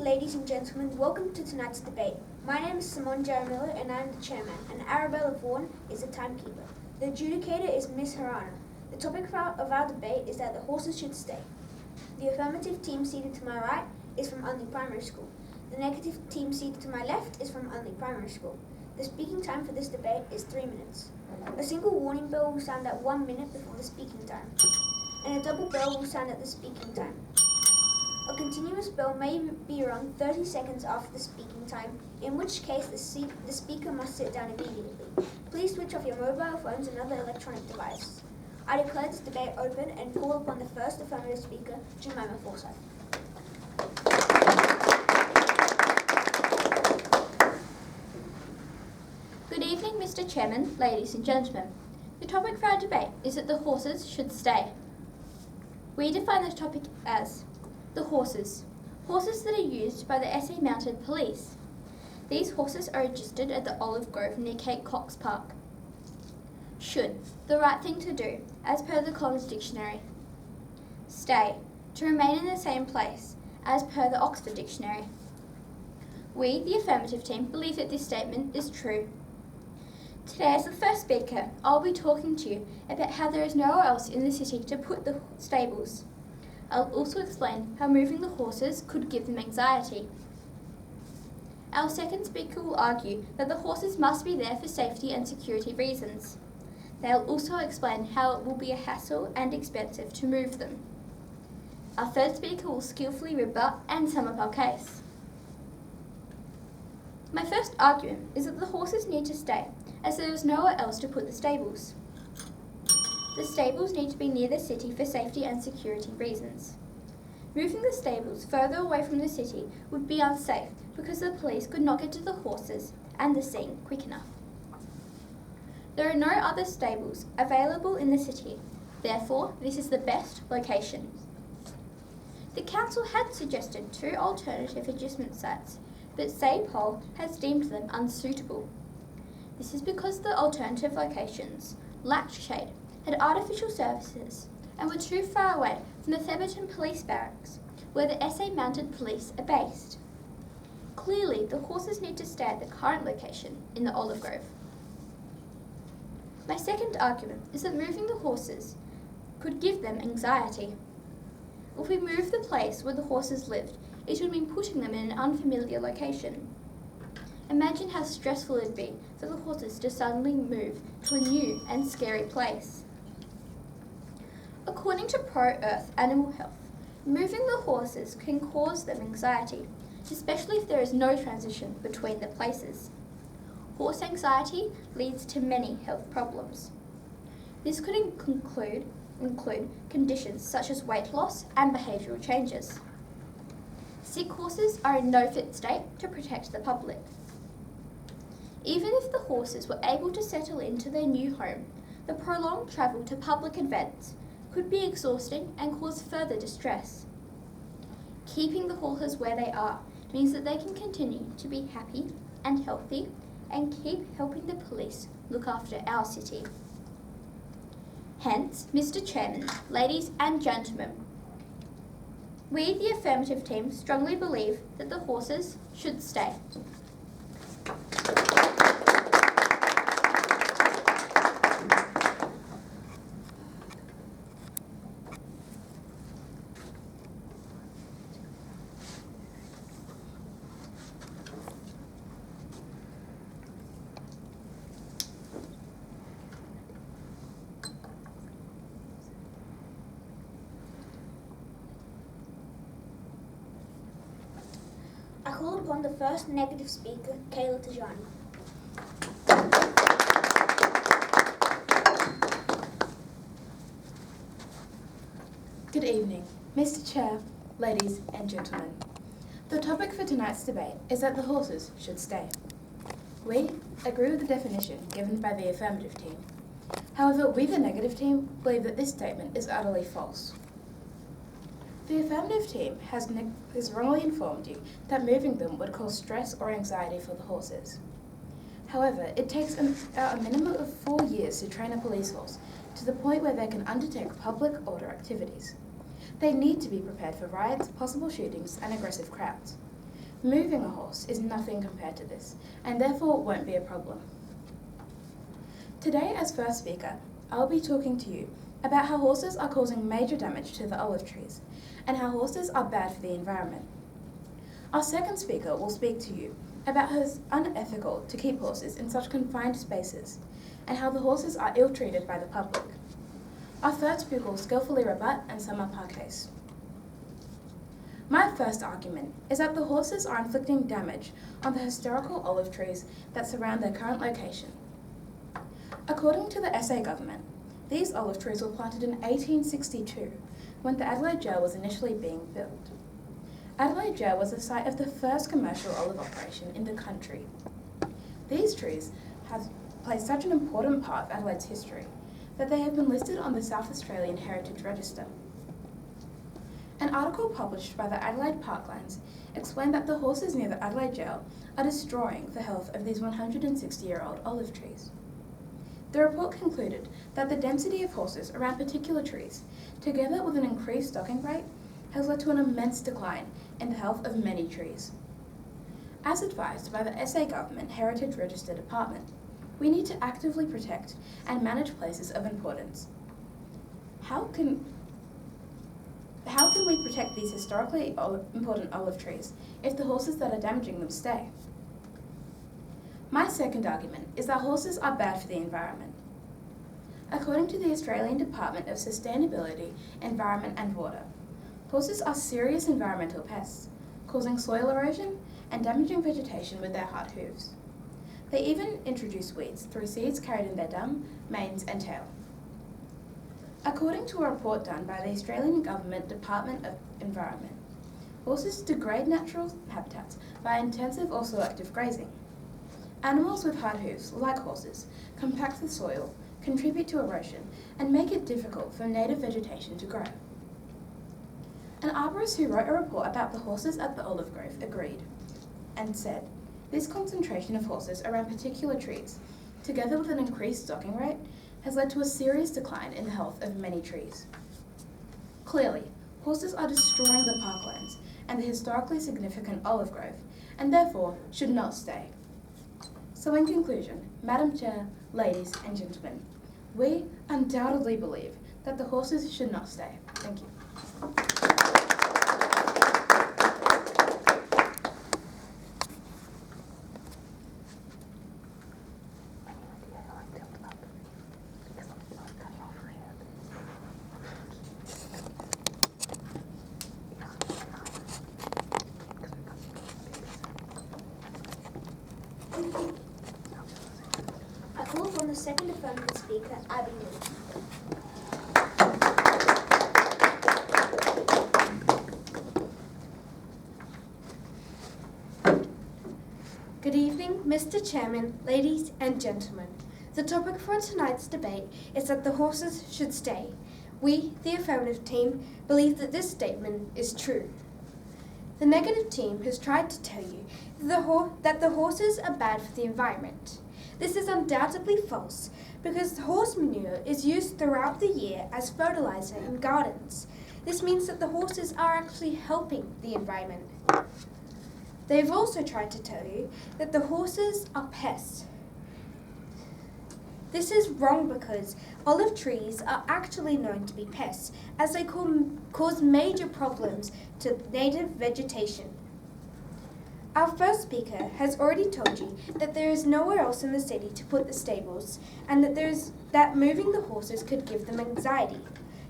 ladies and gentlemen, welcome to tonight's debate. My name is Simone Jaramillo and I am the chairman, and Arabella Vaughan is the timekeeper. The adjudicator is Miss Harana. The topic of our debate is that the horses should stay. The affirmative team seated to my right is from Unley Primary School. The negative team seated to my left is from Unley Primary School. The speaking time for this debate is 3 minutes. A single warning bell will sound at 1 minute before the speaking time, and a double bell will sound at the speaking time. A continuous bell may be rung 30 seconds after the speaking time, in which case the speaker must sit down immediately. Please switch off your mobile phones and other electronic devices. I declare this debate open and call upon the first affirmative speaker, Jemima Forsyth. Good evening, Mr. Chairman, ladies and gentlemen. The topic for our debate is that the horses should stay. We define the topic as the horses that are used by the SA Mounted Police. These horses are registered at the Olive Grove near Cape Cox Park. Should, the right thing to do, as per the Collins Dictionary. Stay, to remain in the same place, as per the Oxford Dictionary. We, the affirmative team, believe that this statement is true. Today, as the first speaker, I'll be talking to you about how there is nowhere else in the city to put the stables. I'll also explain how moving the horses could give them anxiety. Our second speaker will argue that the horses must be there for safety and security reasons. They'll also explain how it will be a hassle and expensive to move them. Our third speaker will skillfully rebut and sum up our case. My first argument is that the horses need to stay, as there is nowhere else to put the stables. The stables need to be near the city for safety and security reasons. Moving the stables further away from the city would be unsafe because the police could not get to the horses and the scene quick enough. There are no other stables available in the city, therefore this is the best location. The council had suggested 2 alternative adjustment sites, but SAPOL has deemed them unsuitable. This is because the alternative locations lacked shade, had artificial surfaces, and were too far away from the Theberton Police Barracks, where the SA Mounted Police are based. Clearly, the horses need to stay at the current location in the Olive Grove. My second argument is that moving the horses could give them anxiety. If we move the place where the horses lived, it would mean putting them in an unfamiliar location. Imagine how stressful it would be for the horses to suddenly move to a new and scary place. According to Pro-Earth Animal Health, moving the horses can cause them anxiety, especially if there is no transition between the places. Horse anxiety leads to many health problems. This could include conditions such as weight loss and behavioural changes. Sick horses are in no fit state to protect the public. Even if the horses were able to settle into their new home, the prolonged travel to public events could be exhausting and cause further distress. Keeping the horses where they are means that they can continue to be happy and healthy and keep helping the police look after our city. Hence, Mr. Chairman, ladies and gentlemen, we, the affirmative team, strongly believe that the horses should stay. I call upon the first negative speaker, Kayla Tajani. Good evening, Mr. Chair, ladies and gentlemen. The topic for tonight's debate is that the horses should stay. We agree with the definition given by the affirmative team. However, we, the negative team, believe that this statement is utterly false. The affirmative team has wrongly informed you that moving them would cause stress or anxiety for the horses. However, it takes a minimum of 4 years to train a police horse to the point where they can undertake public order activities. They need to be prepared for riots, possible shootings, and aggressive crowds. Moving a horse is nothing compared to this, and therefore won't be a problem. Today, as first speaker, I'll be talking to you about how horses are causing major damage to the olive trees, and how horses are bad for the environment. Our second speaker will speak to you about how it's unethical to keep horses in such confined spaces, and how the horses are ill-treated by the public. Our third speaker will skillfully rebut and sum up our case. My first argument is that the horses are inflicting damage on the historical olive trees that surround their current location. According to the SA government, these olive trees were planted in 1862, when the Adelaide Jail was initially being built. Adelaide Jail was the site of the first commercial olive operation in the country. These trees have played such an important part of Adelaide's history that they have been listed on the South Australian Heritage Register. An article published by the Adelaide Parklands explained that the horses near the Adelaide Jail are destroying the health of these 160-year-old olive trees. The report concluded that the density of horses around particular trees, together with an increased stocking rate, has led to an immense decline in the health of many trees. As advised by the SA Government Heritage Register Department, we need to actively protect and manage places of importance. How can we protect these historically important olive trees if the horses that are damaging them stay? My second argument is that horses are bad for the environment. According to the Australian Department of Sustainability, Environment and Water, horses are serious environmental pests, causing soil erosion and damaging vegetation with their hard hooves. They even introduce weeds through seeds carried in their dung, manes and tail. According to a report done by the Australian Government Department of Environment, horses degrade natural habitats by intensive or selective grazing. Animals with hard hooves, like horses, compact the soil, contribute to erosion, and make it difficult for native vegetation to grow. An arborist who wrote a report about the horses at the olive grove agreed and said, "This concentration of horses around particular trees, together with an increased stocking rate, has led to a serious decline in the health of many trees." Clearly, horses are destroying the parklands and the historically significant olive grove, and therefore should not stay. So in conclusion, Madam Chair, ladies and gentlemen, we undoubtedly believe that the horses should not stay. Thank you. I call upon the second affirmative speaker, Abby Lee. Good evening, Mr. Chairman, ladies and gentlemen. The topic for tonight's debate is that the horses should stay. We, the affirmative team, believe that this statement is true. The negative team has tried to tell you that the horses are bad for the environment. This is undoubtedly false because horse manure is used throughout the year as fertilizer in gardens. This means that the horses are actually helping the environment. They've also tried to tell you that the horses are pests. This is wrong because olive trees are actually known to be pests as they cause major problems to native vegetation. Our first speaker has already told you that there is nowhere else in the city to put the stables and that moving the horses could give them anxiety.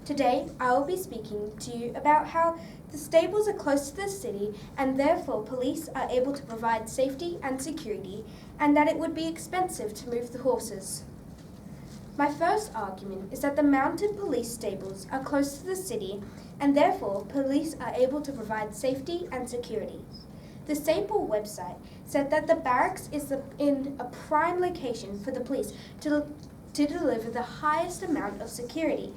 Today, I will be speaking to you about how the stables are close to the city and therefore police are able to provide safety and security, and that it would be expensive to move the horses. My first argument is that the mounted police stables are close to the city and therefore police are able to provide safety and security. The Staple website said that the barracks is in a prime location for the police to deliver the highest amount of security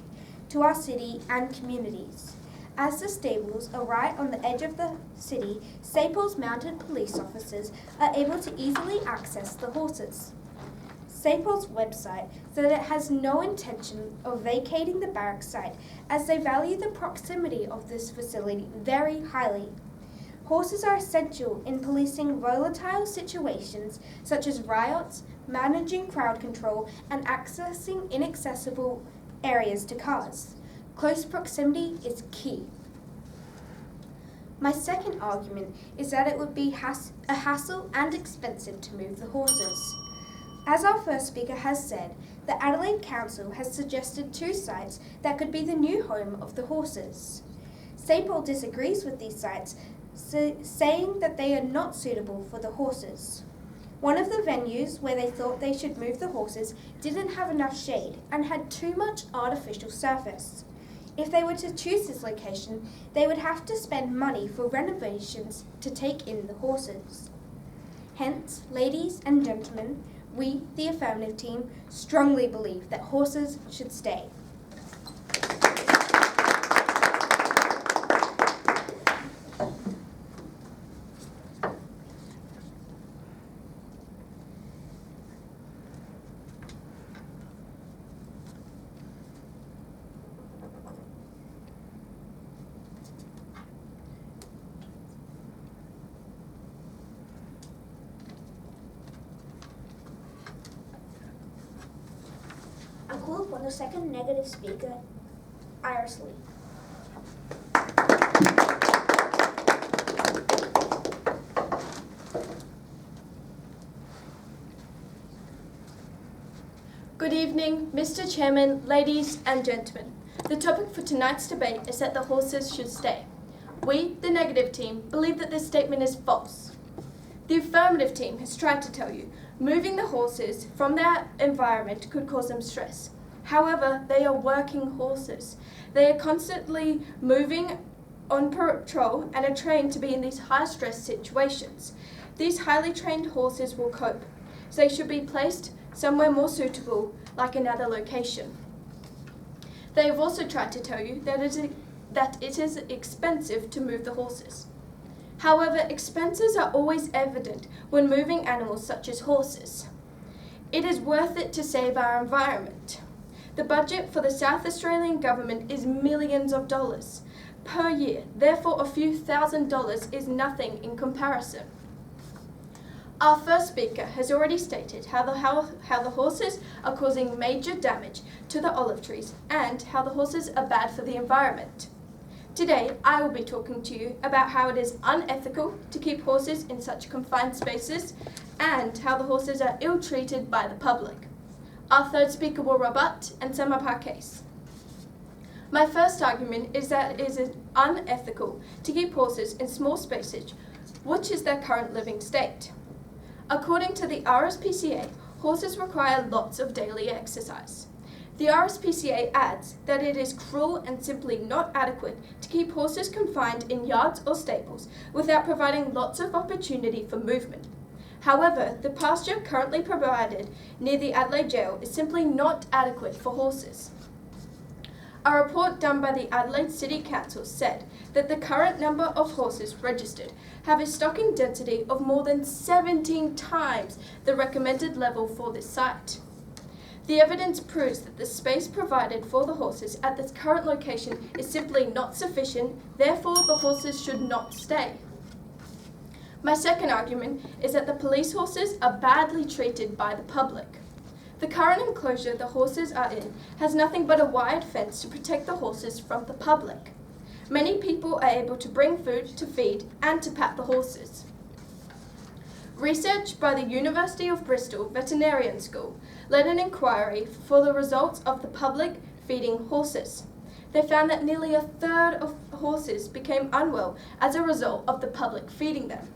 to our city and communities. As the stables are right on the edge of the city, Staple's mounted police officers are able to easily access the horses. Staple's website said it has no intention of vacating the barrack site as they value the proximity of this facility very highly. Horses are essential in policing volatile situations such as riots, managing crowd control, and accessing inaccessible areas to cars. Close proximity is key. My second argument is that it would be a hassle and expensive to move the horses. As our first speaker has said, the Adelaide Council has suggested 2 sites that could be the new home of the horses. St. Paul disagrees with these sites, saying that they are not suitable for the horses. One of the venues where they thought they should move the horses didn't have enough shade and had too much artificial surface. If they were to choose this location, they would have to spend money for renovations to take in the horses. Hence, ladies and gentlemen, we, the affirmative team, strongly believe that horses should stay. I call upon the second negative speaker, Unley. Good evening, Mr. Chairman, ladies and gentlemen. The topic for tonight's debate is that the horses should stay. We, the negative team, believe that this statement is false. The affirmative team has tried to tell you moving the horses from their environment could cause them stress. However, they are working horses. They are constantly moving on patrol and are trained to be in these high-stress situations. These highly trained horses will cope, so they should be placed somewhere more suitable, like another location. They have also tried to tell you that it is expensive to move the horses. However, expenses are always evident when moving animals such as horses. It is worth it to save our environment. The budget for the South Australian government is millions of dollars per year, therefore a few $1,000s is nothing in comparison. Our first speaker has already stated how the horses are causing major damage to the olive trees and how the horses are bad for the environment. Today, I will be talking to you about how it is unethical to keep horses in such confined spaces and how the horses are ill-treated by the public. Our third speaker will rebut and sum up our case. My first argument is that it is unethical to keep horses in small spaces, which is their current living state. According to the RSPCA, horses require lots of daily exercise. The RSPCA adds that it is cruel and simply not adequate to keep horses confined in yards or stables without providing lots of opportunity for movement. However, the pasture currently provided near the Adelaide Jail is simply not adequate for horses. A report done by the Adelaide City Council said that the current number of horses registered have a stocking density of more than 17 times the recommended level for this site. The evidence proves that the space provided for the horses at this current location is simply not sufficient, therefore the horses should not stay. My second argument is that the police horses are badly treated by the public. The current enclosure the horses are in has nothing but a wired fence to protect the horses from the public. Many people are able to bring food to feed and to pat the horses. Research by the University of Bristol Veterinarian School led an inquiry for the results of the public feeding horses. They found that nearly a third of horses became unwell as a result of the public feeding them,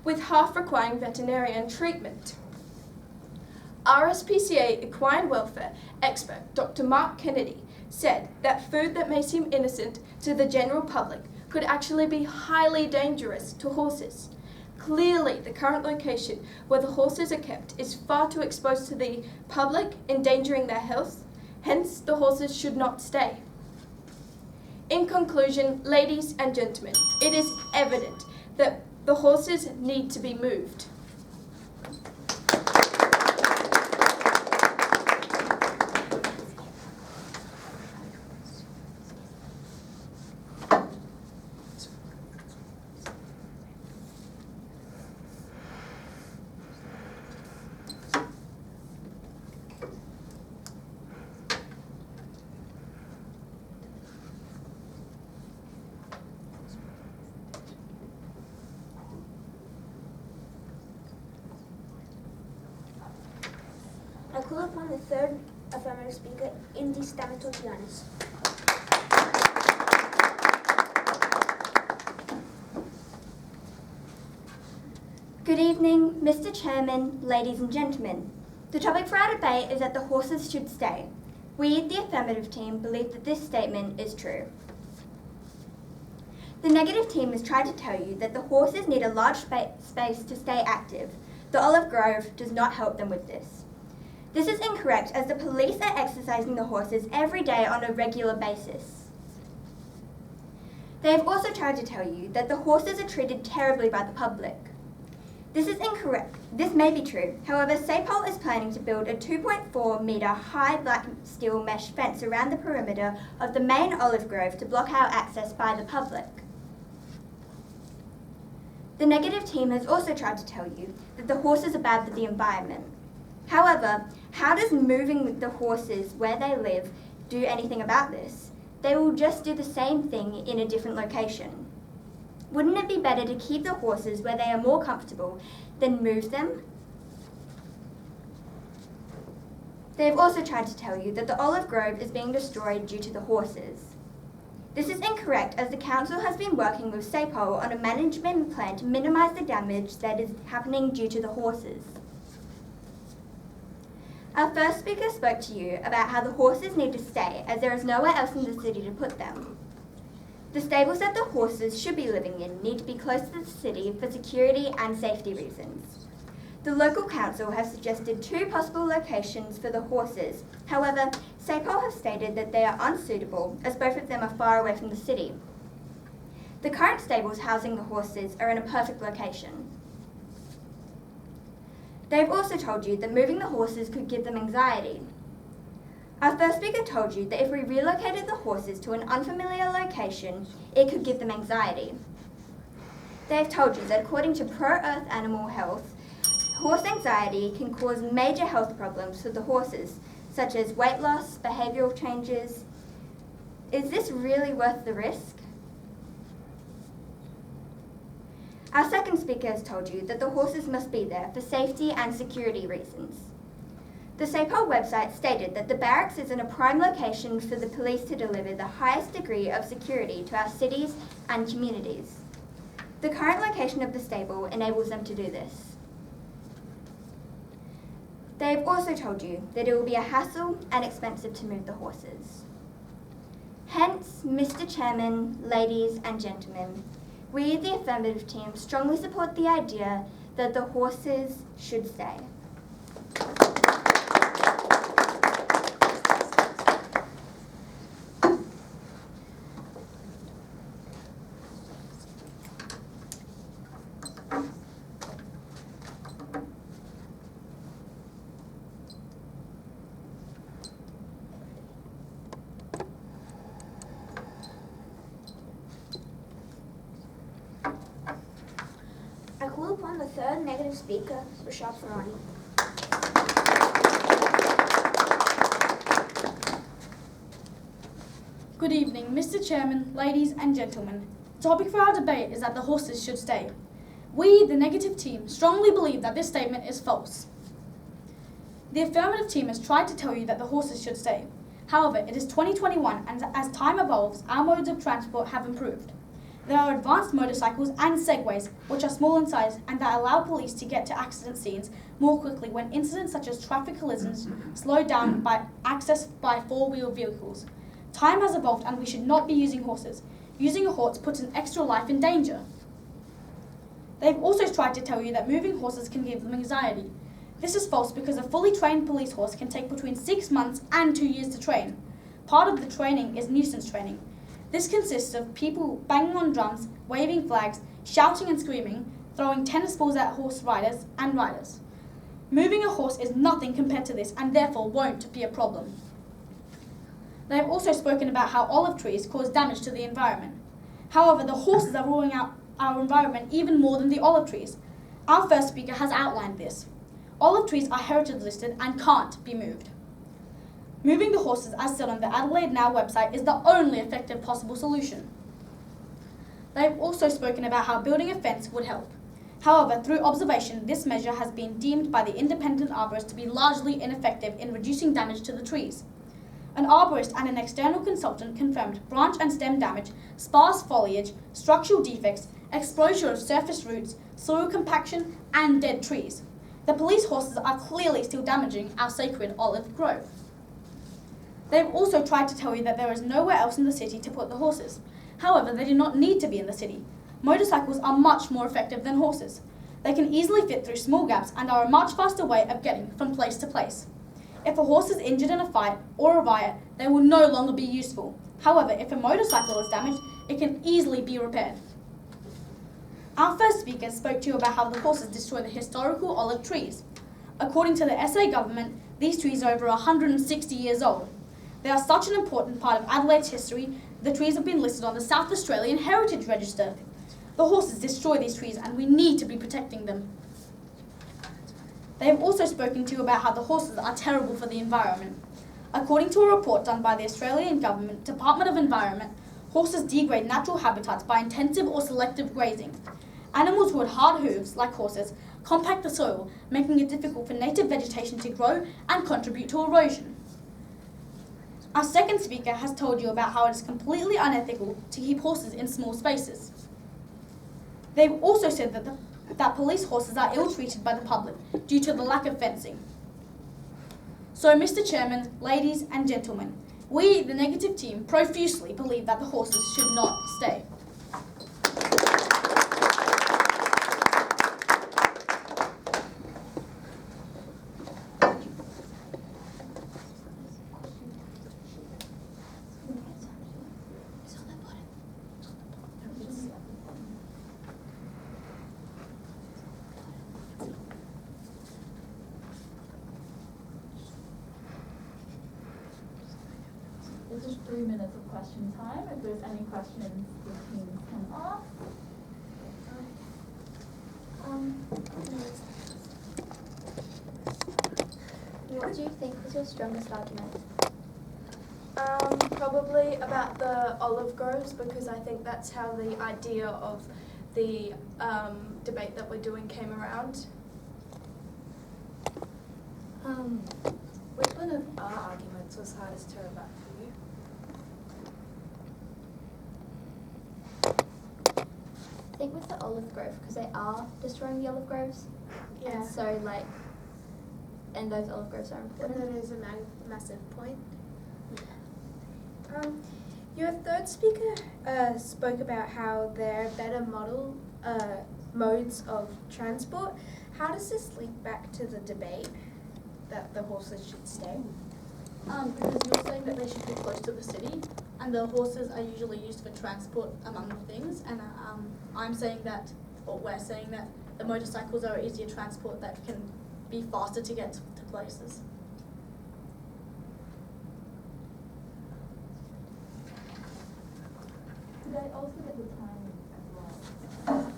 with half requiring veterinarian treatment. RSPCA equine welfare expert Dr. Mark Kennedy said that food that may seem innocent to the general public could actually be highly dangerous to horses. Clearly, the current location where the horses are kept is far too exposed to the public, endangering their health. Hence, the horses should not stay. In conclusion, ladies and gentlemen, it is evident that the horses need to be moved. call upon the third affirmative speaker, Indy Stamatotianis. Good evening, Mr. Chairman, ladies and gentlemen. The topic for our debate is that the horses should stay. We, the affirmative team, believe that this statement is true. The negative team has tried to tell you that the horses need a large space to stay active. The olive grove does not help them with this. This is incorrect as the police are exercising the horses every day on a regular basis. They have also tried to tell you that the horses are treated terribly by the public. This is incorrect. This may be true. However, SAPOL is planning to build a 2.4 metre high black steel mesh fence around the perimeter of the main olive grove to block out access by the public. The negative team has also tried to tell you that the horses are bad for the environment. However, how does moving the horses where they live do anything about this? They will just do the same thing in a different location. Wouldn't it be better to keep the horses where they are more comfortable than move them? They have also tried to tell you that the olive grove is being destroyed due to the horses. This is incorrect as the council has been working with SAPOL on a management plan to minimise the damage that is happening due to the horses. Our first speaker spoke to you about how the horses need to stay as there is nowhere else in the city to put them. The stables that the horses should be living in need to be close to the city for security and safety reasons. The local council has suggested 2 possible locations for the horses. However, SAPOL have stated that they are unsuitable as both of them are far away from the city. The current stables housing the horses are in a perfect location. They have also told you that moving the horses could give them anxiety. Our first speaker told you that if we relocated the horses to an unfamiliar location, it could give them anxiety. They have told you that according to Pro-Earth Animal Health, horse anxiety can cause major health problems for the horses, such as weight loss, behavioural changes. Is this really worth the risk? Our second speaker has told you that the horses must be there for safety and security reasons. The SAPOL website stated that the barracks is in a prime location for the police to deliver the highest degree of security to our cities and communities. The current location of the stable enables them to do this. They have also told you that it will be a hassle and expensive to move the horses. Hence, Mr. Chairman, ladies and gentlemen, we, the affirmative team, strongly support the idea that the horses should stay. I call upon the third negative speaker, Rashad Farani. Good evening, Mr. Chairman, ladies and gentlemen. The topic for our debate is that the horses should stay. We, the negative team, strongly believe that this statement is false. The affirmative team has tried to tell you that the horses should stay. However, it is 2021 and as time evolves, our modes of transport have improved. There are advanced motorcycles and segways, which are small in size and that allow police to get to accident scenes more quickly when incidents such as traffic collisions slow down by access by four-wheel vehicles. Time has evolved and we should not be using horses. Using a horse puts an extra life in danger. They've also tried to tell you that moving horses can give them anxiety. This is false because a fully trained police horse can take between 6 months and 2 years to train. Part of the training is nuisance training. This consists of people banging on drums, waving flags, shouting and screaming, throwing tennis balls at horse riders and riders. Moving a horse is nothing compared to this and therefore won't be a problem. They have also spoken about how olive trees cause damage to the environment. However, the horses are ruining out our environment even more than the olive trees. Our first speaker has outlined this. Olive trees are heritage listed and can't be moved. Moving the horses, as said on the Adelaide Now website, is the only effective possible solution. They have also spoken about how building a fence would help. However, through observation, this measure has been deemed by the independent arborist to be largely ineffective in reducing damage to the trees. An arborist and an external consultant confirmed branch and stem damage, sparse foliage, structural defects, exposure of surface roots, soil compaction, and dead trees. The police horses are clearly still damaging our sacred olive grove. They've also tried to tell you that there is nowhere else in the city to put the horses. However, they do not need to be in the city. Motorcycles are much more effective than horses. They can easily fit through small gaps and are a much faster way of getting from place to place. If a horse is injured in a fight or a riot, they will no longer be useful. However, if a motorcycle is damaged, it can easily be repaired. Our first speaker spoke to you about how the horses destroy the historical olive trees. According to the SA government, these trees are over 160 years old. They are such an important part of Adelaide's history, the trees have been listed on the South Australian Heritage Register. The horses destroy these trees and we need to be protecting them. They have also spoken to you about how the horses are terrible for the environment. According to a report done by the Australian Government Department of Environment, horses degrade natural habitats by intensive or selective grazing. Animals with hard hooves, like horses, compact the soil, making it difficult for native vegetation to grow and contribute to erosion. Our second speaker has told you about how it is completely unethical to keep horses in small spaces. They've also said that police horses are ill-treated by the public due to the lack of fencing. So, Mr. Chairman, ladies and gentlemen, we, the negative team, profusely believe that the horses should not stay. This is 3 minutes of question time. If there's any questions, the team can ask. What do you think was your strongest argument? Probably about the olive groves, because I think that's how the idea of the debate that we're doing came around. Which one of our arguments was hardest to rebut for you? I think with the olive grove, because they are destroying the olive groves. Yeah. And so, and those olive groves are important. And that is a massive point. Your third speaker spoke about how there are better modes of transport. How does this link back to the debate that the horses should stay? Because you're saying that they should be close to the city, and the horses are usually used for transport among things, and I'm saying that, or we're saying that the motorcycles are easier transport that can be faster to get to places. Could I also get the time as well?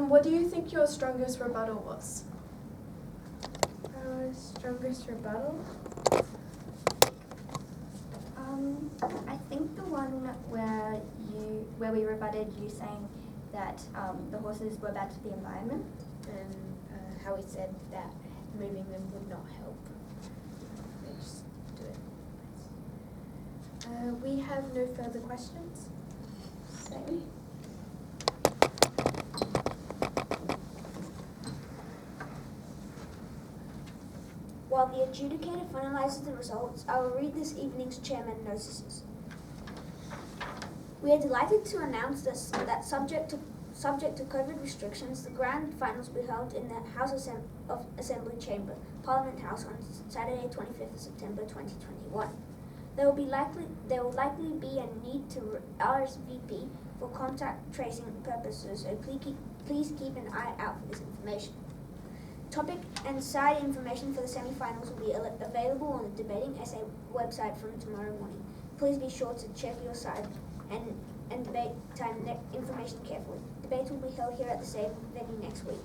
What do you think your strongest rebuttal was? Strongest rebuttal? I think the one where we rebutted you saying that the horses were bad for the environment. And how he said that moving them would not help. They just do it. We have no further questions. Same. While the adjudicator finalises the results, I will read this evening's chairman notices. We are delighted to announce that subject to COVID restrictions, the grand finals will be held in the House of Assembly Chamber, Parliament House, on Saturday, 25th of September 2021. There will likely be a need to RSVP for contact tracing purposes, so please keep an eye out for this information. Topic and side information for the semi-finals will be available on the Debating SA website from tomorrow morning. Please be sure to check your side and debate time information carefully. Debates will be held here at the same venue next week.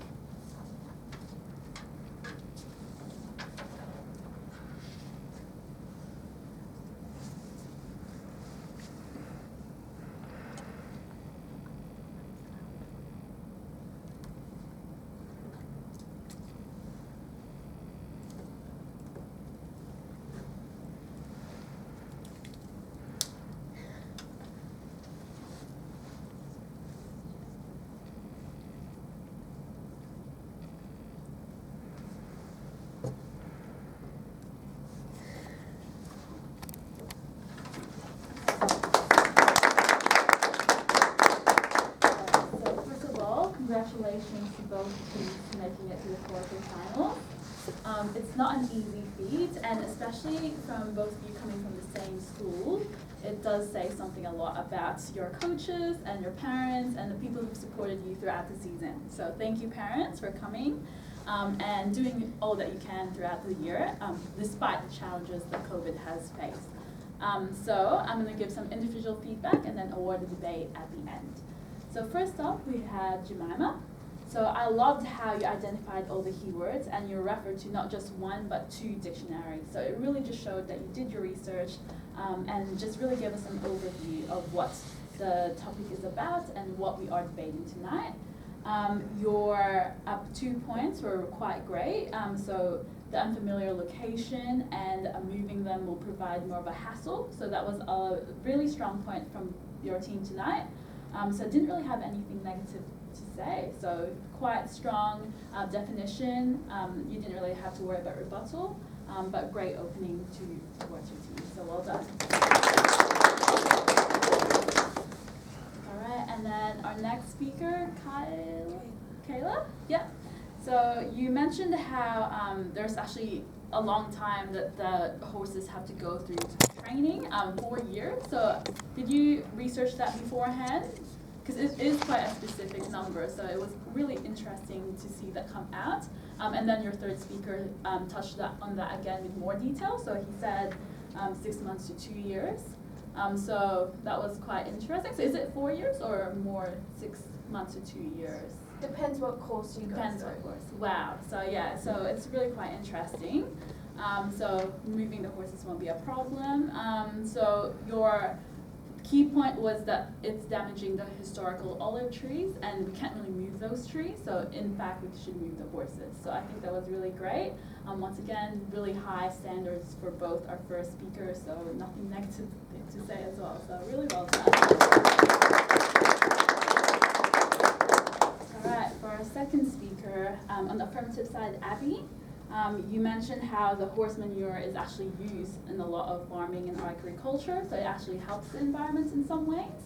local finals. It's not an easy feat, and especially from both of you coming from the same school, it does say something a lot about your coaches and your parents and the people who've supported you throughout the season. So thank you, parents, for coming and doing all that you can throughout the year, despite the challenges that COVID has faced. So I'm going to give some individual feedback and then award the debate at the end. So first up, we had Jemima. So I loved how you identified all the keywords and you referred to not just one but two dictionaries. So it really just showed that you did your research and just really gave us an overview of what the topic is about and what we are debating tonight. Your up 2 points were quite great. So the unfamiliar location and moving them will provide more of a hassle. So that was a really strong point from your team tonight. So I didn't really have anything negative to say. So quite strong definition. You didn't really have to worry about rebuttal, but great opening towards your team. So well done. All right, and then our next speaker, Kayla? Yep. So you mentioned how there's actually a long time that the horses have to go through training, 4 years. So did you research that beforehand? Because it is quite a specific number, so it was really interesting to see that come out. And then your third speaker touched on that again with more detail. So he said 6 months to 2 years. So that was quite interesting. So is it 4 years or more 6 months to 2 years? Depends what course you go Depends through. what course. Wow. So yeah, so it's really quite interesting. So moving the horses won't be a problem. So your key point was that it's damaging the historical olive trees and we can't really move those trees. So in fact, we should move the horses. So I think that was really great. Once again, really high standards for both our first speakers. So nothing negative to say as well. So really well done. All right, for our second speaker, on the affirmative side, Abby, you mentioned how the horse manure is actually used in a lot of farming and agriculture, so it actually helps the environment in some ways.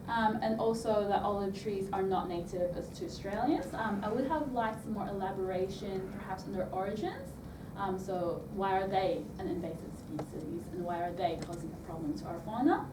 And also that olive trees are not native to Australians. I would have liked some more elaboration, perhaps on their origins. So why are they an invasive species and why are they causing a problem to our fauna?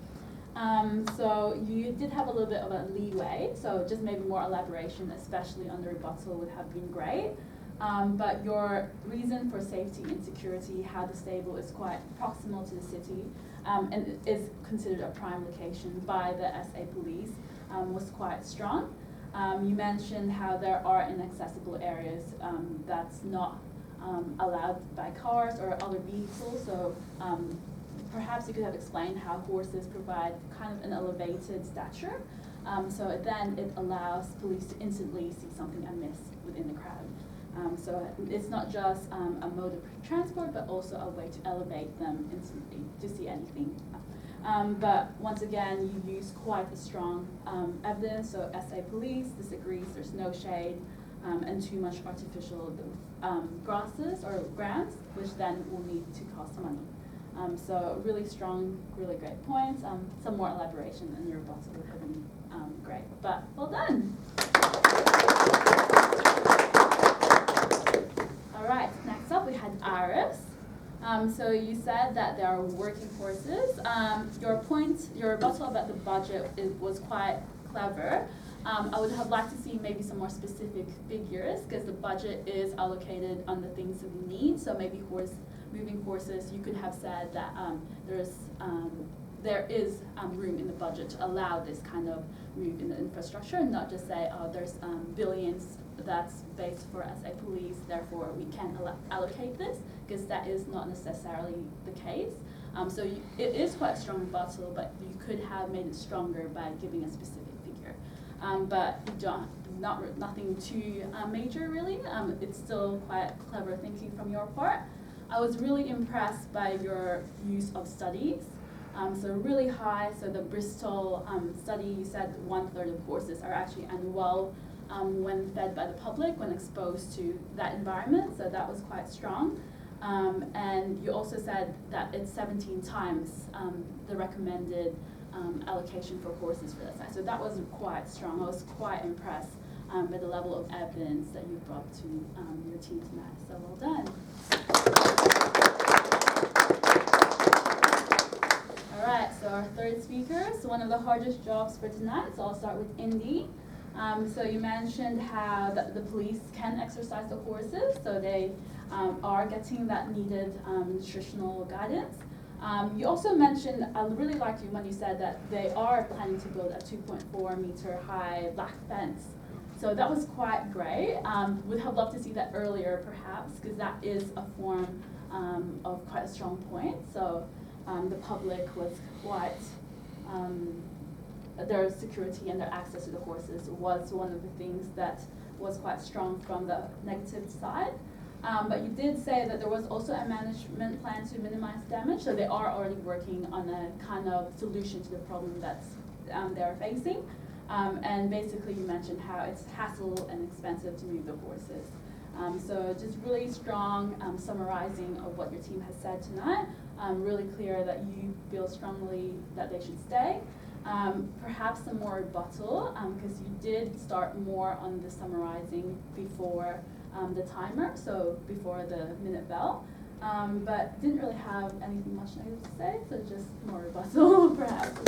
So you did have a little bit of a leeway, so just maybe more elaboration, especially on the rebuttal, would have been great. But your reason for safety and security, how the stable is quite proximal to the city and is considered a prime location by the SA police was quite strong. You mentioned how there are inaccessible areas that's not allowed by cars or other vehicles. So perhaps you could have explained how horses provide kind of an elevated stature. So then it allows police to instantly see something amiss within the crowd. So it's not just a mode of transport, but also a way to elevate them instantly to see anything. But once again, you use quite a strong evidence. So SA police disagrees, there's no shade and too much artificial grasses or grounds, which then will need to cost money. So really strong, really great points. Some more elaboration in your rebuttal would have been great, but well done. All right, next up we had Iris. So you said that there are working horses. Your rebuttal about the budget was quite clever. I would have liked to see maybe some more specific figures because the budget is allocated on the things that we need. So maybe moving horses, you could have said that there is room in the budget to allow this kind of move in the infrastructure and not just say, oh, there's billions that's based for SA police, therefore we can't allocate this, because that is not necessarily the case. So it is quite a strong rebuttal, but you could have made it stronger by giving a specific figure. But you don't, nothing too major really. It's still quite clever thinking from your part. I was really impressed by your use of studies. So really high, so the Bristol study, you said 1/3 of horses are actually unwell when fed by the public, when exposed to that environment, so that was quite strong. And you also said that it's 17 times the recommended allocation for horses for that size, so that was quite strong. I was quite impressed with the level of evidence that you've brought to your team tonight. So well done. All right, so our third speaker, so one of the hardest jobs for tonight, so I'll start with Indy. So you mentioned how the police can exercise the horses, so they are getting that needed nutritional guidance. You also mentioned, I really liked you when you said that they are planning to build a 2.4 meter high black fence. So that was quite great. Would have loved to see that earlier perhaps, because that is a form of quite a strong point. So the public was quite, their security and their access to the horses was one of the things that was quite strong from the negative side. But you did say that there was also a management plan to minimize damage, so they are already working on a kind of solution to the problem that they're facing. And basically you mentioned how it's hassle and expensive to move the horses. So just really strong summarizing of what your team has said tonight. Really clear that you feel strongly that they should stay. Perhaps some more rebuttal, because you did start more on the summarizing before the timer, so before the minute bell, but didn't really have anything much negative to say, so just more rebuttal perhaps.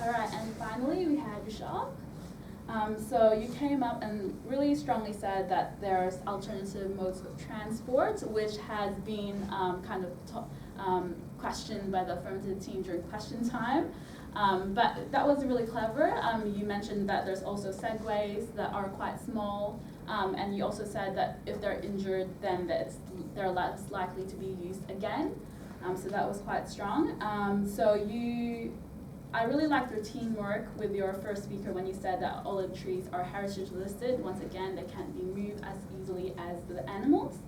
Alright, and finally we had Vishal. So you came up and really strongly said that there's alternative modes of transport, which has been kind of questioned by the affirmative team during question time. But that was really clever. You mentioned that there's also segways that are quite small, and you also said that if they're injured, then they're less likely to be used again. So that was quite strong. I really liked your teamwork with your first speaker when you said that olive trees are heritage listed. Once again, they can't be moved as easily as the animals.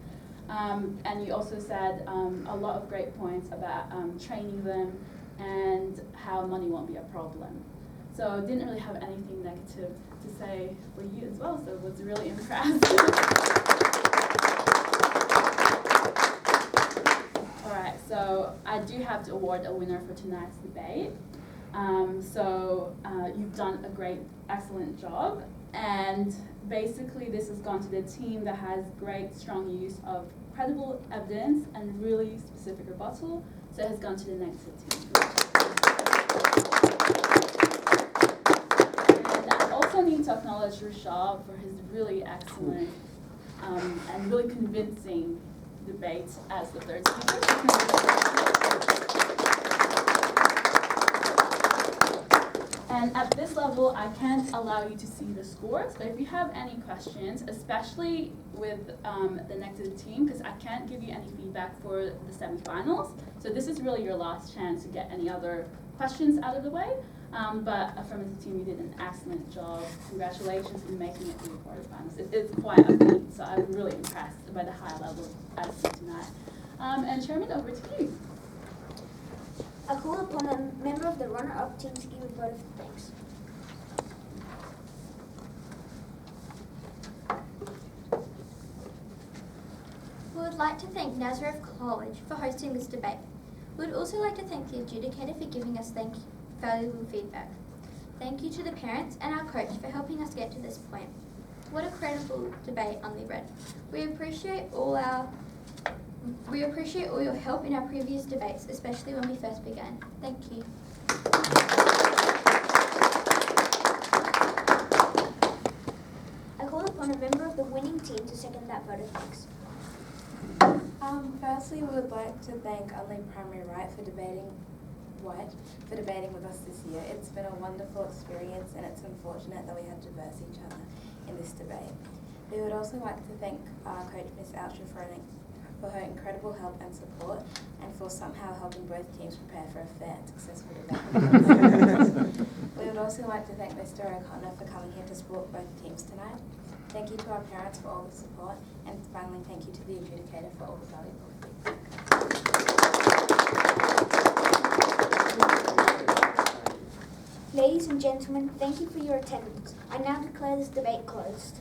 And you also said a lot of great points about training them and how money won't be a problem. So didn't really have anything negative to say for you as well, so was really impressed. Alright, so I do have to award a winner for tonight's debate. You've done a great, excellent job, and basically this has gone to the team that has great, strong use of credible evidence and really specific rebuttal, so it has gone to the negative team. And I also need to acknowledge Rashad for his really excellent and really convincing debate as the third speaker. And at this level, I can't allow you to see the scores, but if you have any questions, especially with the negative team, because I can't give you any feedback for the semifinals, so this is really your last chance to get any other questions out of the way. But affirmative team, you did an excellent job. Congratulations in making it to the quarterfinals. It's quite a feat, so I'm really impressed by the high level as of tonight. And Chairman, over to you. I call upon a member of the runner-up team to give a vote of thanks. We would like to thank Nazareth College for hosting this debate. We would also like to thank the adjudicator for giving us valuable feedback. Thank you to the parents and our coach for helping us get to this point. What a credible debate Unley read. We appreciate all your help in our previous debates, especially when we first began. Thank you. I call upon a member of the winning team to second that vote of thanks. Firstly, we would like to thank Unley Primary Right for debating with us this year. It's been a wonderful experience, and it's unfortunate that we had to verse each other in this debate. We would also like to thank our coach, Miss Oucher, for her incredible help and support, and for somehow helping both teams prepare for a fair and successful debate. We would also like to thank Mr. O'Connor for coming here to support both teams tonight. Thank you to our parents for all the support, and finally thank you to the adjudicator for all the valuable feedback. Ladies and gentlemen, thank you for your attendance. I now declare this debate closed.